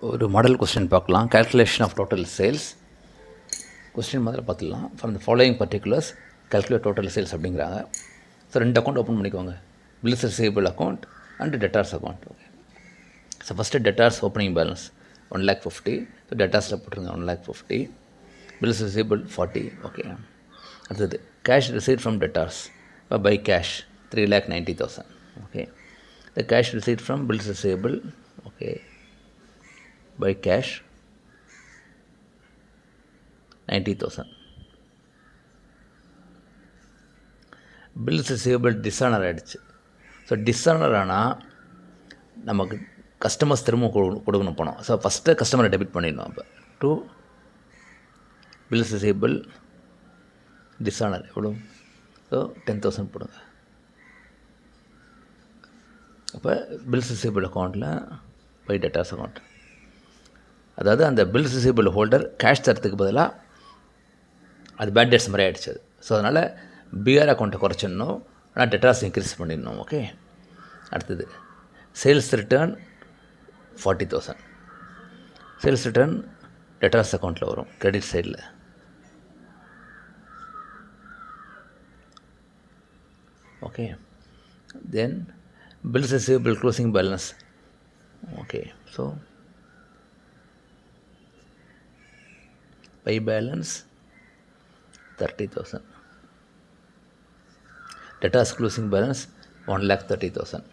ஒரு model question பார்க்கலாம். Calculation of total sales question முதல்ல பார்த்துக்கலாம். From the following particulars calculate total sales அப்படிங்கிறாங்க. ஸோ 2 அக்கௌண்ட் ஓப்பன் பண்ணிக்கோங்க. Bills receivable account and debtors account. Okay, so first debtors opening balance 1,50,000. So டெட்டார்ஸில் போட்டுருங்க 1,50,000. Bills receivable 40. Okay, அடுத்தது cash receipt from debtors by cash 3,90,000. Okay, the cash receipt from bills receivable okay by cash 90,000. Bills receivable dishonour ஆகிடுச்சு. So dishonour ஆனால் நமக்கு customers திரும்ப கொடுக்கணும் பணம். So first கஸ்டமரை டெபிட் பண்ணிடணும். அப்போ டூ பில்ஸ் ரிசீவபிள் டிஸானர் எவ்வளோ? ஸோ 10,000 போடுங்க. அப்போ பில்ஸ் ரிசீவபிள் அக்கௌண்ட்டில் பை டெட்டார்ஸ் அக்கௌண்ட், அதாவது அந்த பில்ஸ் ரிசீவபிள் ஹோல்டர் கேஷ் தரத்துக்கு பதிலாக அது பேட் டேட்ஸ் மாதிரி ஆகிடுச்சு. ஸோ அதனால் பிஆர் அக்கௌண்ட்டை குறைச்சிடணும், ஆனால் டெட்டார்ஸ் இன்க்ரீஸ் பண்ணிடணும். ஓகே, அடுத்தது sales return 40,000. Sales return debtors அக்கௌண்ட்டில் வரும் கிரெடிட் சைடில். Okay, then bills receivable closing balance. Okay, so by balance 30,000. Debtors closing balance 1,30,000.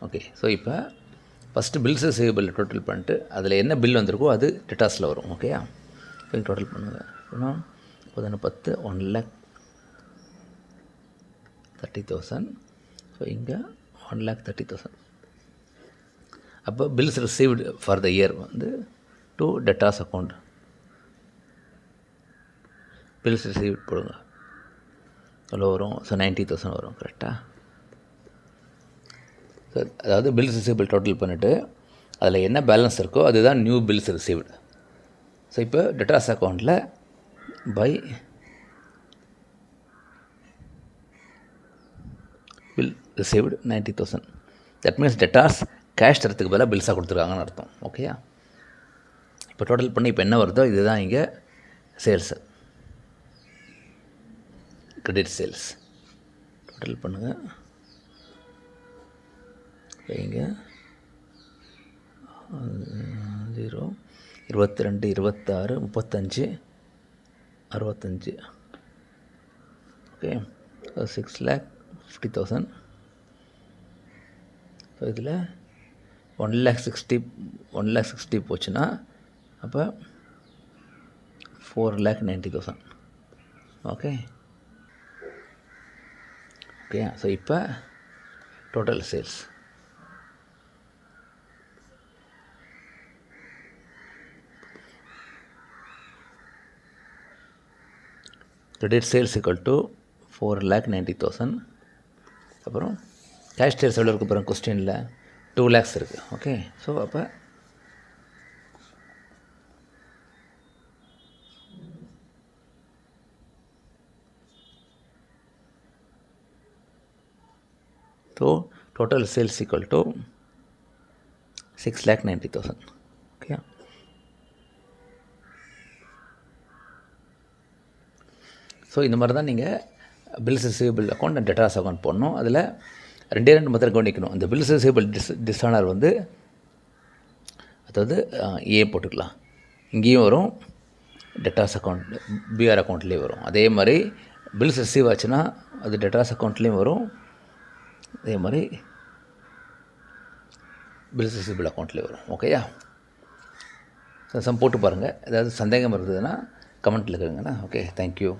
Okay, so இப்போ ஃபஸ்ட்டு பில்ஸ் ரிசீவபிள் டோட்டல் பண்ணிட்டு அதில் என்ன பில் வந்திருக்கோ அது டெட்டாஸில் வரும். ஓகேயா, இப்போ டோட்டல் பண்ணுங்கள். இன்னும் 10 1,30,000. ஸோ இங்கே 1,30,000. அப்போ bills received for the year வந்து to debtors account. Bills received போடுங்க, எவ்வளோ வரும்? ஸோ 90,000 வரும். கரெக்டாக? ஸோ அதாவது பில்ஸ் ரிசீவபிள் டோட்டல் பண்ணிவிட்டு அதில் என்ன பேலன்ஸ் இருக்கோ அதுதான் நியூ பில்ஸ் ரிசீவ்டு. ஸோ இப்போ டெட்டாஸ் அக்கௌண்ட்டில் by bill received 90,000. That means debtors cash தரத்துக்கு பதிலாக பில்ஸாக கொடுத்துருக்காங்கன்னு அர்த்தம். ஓகேயா, இப்போ டோட்டல் பண்ணி இப்போ என்ன வருதோ இதுதான் இங்கே சேல்ஸு, கிரெடிட் சேல்ஸ். டோட்டல் பண்ணுங்கள். இங்கே 0 22 26 35 65. ஓகே, 6,50,000. ஸோ இதில் 1,60,000 போச்சுன்னா அப்போ 4,90,000. ஓகே ஓகே, ஸோ இப்போ total sales credit sales equal to 4,90,000. அப்புறம் கேஷ் சேல்ஸ் எவ்வளோ இருக்குது? அப்புறம் கொஸ்டினில் 2 lakhs இருக்குது. ஓகே, ஸோ அப்போ total sales equal to 6,90,000. Okay, so இந்த மாதிரி தான் நீங்கள் bills receivable account and debtors account போடணும். அதில் 2 மாத்திரம் கவனிக்கணும். இந்த பில்ஸ் ரிசீவபிள் டிஸானர் வந்து அதாவது ஏ போட்டுக்கலாம், இங்கேயும் வரும், டெட்டார்ஸ் அக்கௌண்ட் பிஆர் அக்கௌண்ட்லேயும் வரும். அதே மாதிரி பில்ஸ் ரிசீவ் ஆச்சுன்னா அது டெட்டார்ஸ் அக்கௌண்ட்லேயும் வரும், அதே மாதிரி பில்ஸ் ரிசீவபிள் அக்கௌண்ட்லேயும் வரும். ஓகேயா, சம் போட்டு பாருங்கள். ஏதாவது சந்தேகம் இருந்ததுன்னா கமெண்ட்டில் இருக்குங்கண்ணா. Okay, thank you.